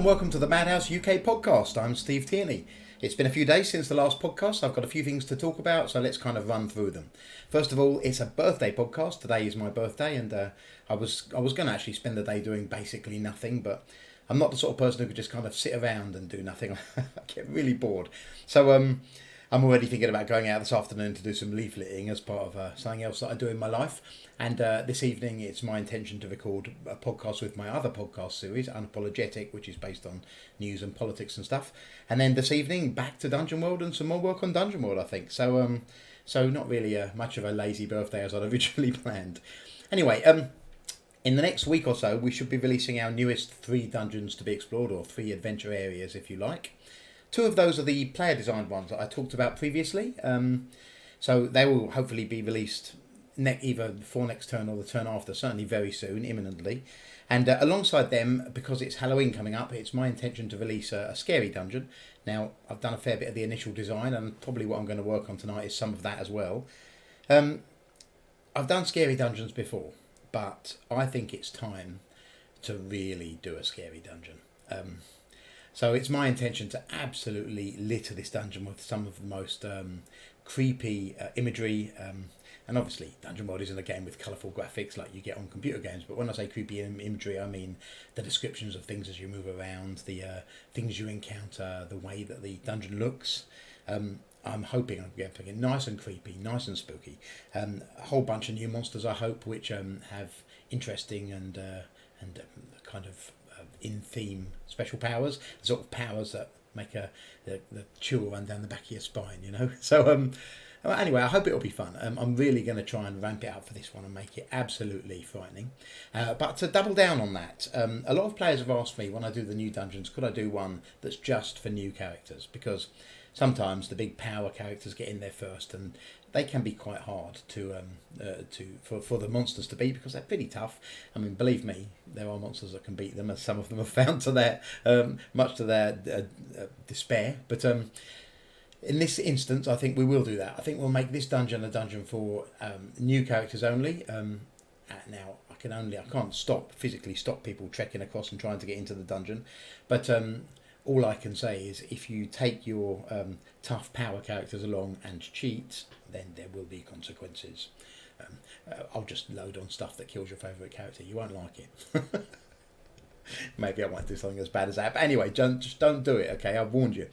and welcome to the Madhouse UK podcast. I'm Steve Tierney. It's been a few days since the last podcast. I've got a few things to talk about, so let's kind of run through them. First of all, it's a birthday podcast. Today is my birthday, and I was going to actually spend the day doing basically nothing, but I'm not the sort of person who could just kind of sit around and do nothing. I get really bored. So I'm already thinking about going out this afternoon to do some leafleting as part of something else that I do in my life. And this evening, it's my intention to record a podcast with my other podcast series, Unapologetic, which is based on news and politics and stuff. And then this evening, back to DungeonWorld and some more work on DungeonWorld, I think. So not really much of a lazy birthday as I'd originally planned. Anyway, in the next week or so, we should be releasing our newest 3 dungeons to be explored, or 3 adventure areas, if you like. 2 of those are the player-designed ones that I talked about previously. So they will hopefully be released either before next turn or the turn after, certainly very soon, imminently. And alongside them, because it's Halloween coming up, it's my intention to release a scary dungeon. Now, I've done a fair bit of the initial design, and probably what I'm going to work on tonight is some of that as well. I've done scary dungeons before, but I think it's time to really do a scary dungeon. So it's my intention to absolutely litter this dungeon with some of the most creepy imagery. And obviously, DungeonWorld isn't a game with colourful graphics like you get on computer games. But when I say creepy imagery, I mean the descriptions of things as you move around, the things you encounter, the way that the dungeon looks. I'm hoping I'm getting nice and creepy, nice and spooky. A whole bunch of new monsters, I hope, which have interesting and kind of in-theme special powers. The sort of powers that make the chill run down the back of your spine, you know. So anyway, I hope it'll be fun. I'm really going to try and ramp it up for this one and make it absolutely frightening. But to double down on that, a lot of players have asked me when I do the new dungeons, could I do one that's just for new characters? Because sometimes the big power characters get in there first, and they can be quite hard for the monsters to beat, because they're pretty tough. I mean, believe me, there are monsters that can beat them, as some of them have found to their much to their despair. But in this instance, I think we will do that. I think we'll make this dungeon a dungeon for new characters only. Now, I can't physically stop people trekking across and trying to get into the dungeon, but all I can say is if you take your tough power characters along and cheat, then there will be consequences. I'll just load on stuff that kills your favourite character. You won't like it. Maybe I won't do something as bad as that. But anyway, just don't do it, okay? I've warned you.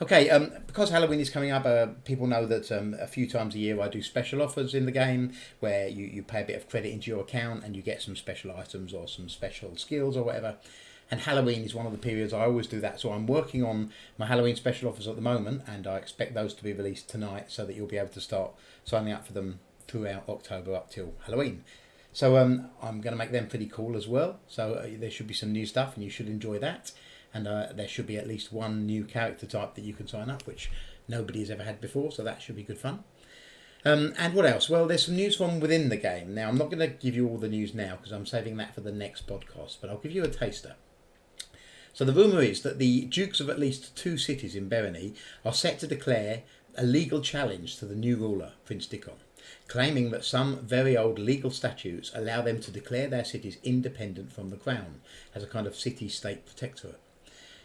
Okay, because Halloween is coming up, people know that a few times a year I do special offers in the game where you pay a bit of credit into your account and you get some special items or some special skills or whatever. And Halloween is one of the periods I always do that. So I'm working on my Halloween special offers at the moment, and I expect those to be released tonight so that you'll be able to start signing up for them throughout October up till Halloween. So I'm going to make them pretty cool as well. So there should be some new stuff, and you should enjoy that. And there should be at least one new character type that you can sign up, which nobody has ever had before. So that should be good fun. And what else? Well, there's some news from within the game. Now, I'm not going to give you all the news now because I'm saving that for the next podcast, but I'll give you a taster. So the rumour is that the dukes of at least 2 cities in Bereny are set to declare a legal challenge to the new ruler, Prince Dickon, claiming that some very old legal statutes allow them to declare their cities independent from the crown as a kind of city-state protectorate.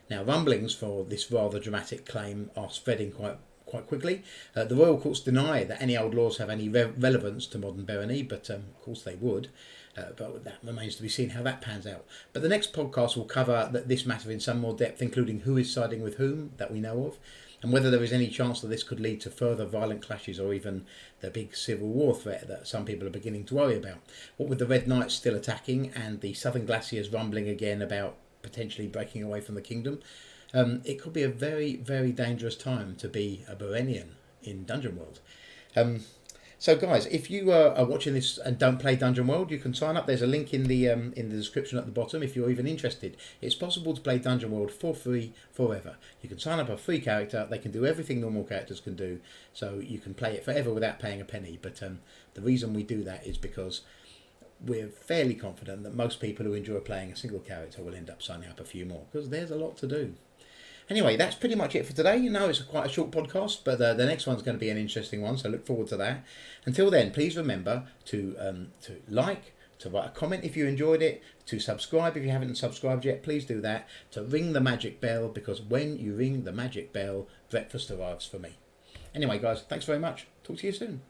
Now, rumblings for this rather dramatic claim are spreading quite quickly. The royal courts deny that any old laws have any relevance to modern Bereny, but of course they would. But that remains to be seen how that pans out. But the next podcast will cover this matter in some more depth, including who is siding with whom that we know of, and whether there is any chance that this could lead to further violent clashes or even the big civil war threat that some people are beginning to worry about. What with the Red Knights still attacking and the Southern Glaciers rumbling again about potentially breaking away from the kingdom, it could be a very, very dangerous time to be a Berenian in DungeonWorld. So guys, if you are watching this and don't play DungeonWorld, you can sign up. There's a link in the description at the bottom if you're even interested. It's possible to play DungeonWorld for free forever. You can sign up a free character. They can do everything normal characters can do, so you can play it forever without paying a penny. But the reason we do that is because we're fairly confident that most people who enjoy playing a single character will end up signing up a few more, because there's a lot to do. Anyway, that's pretty much it for today. You know, it's quite a short podcast, but the next one's going to be an interesting one, so look forward to that. Until then, please remember to like, to write a comment if you enjoyed it, to subscribe if you haven't subscribed yet, please do that, to ring the magic bell, because when you ring the magic bell, breakfast arrives for me. Anyway guys, thanks very much. Talk to you soon.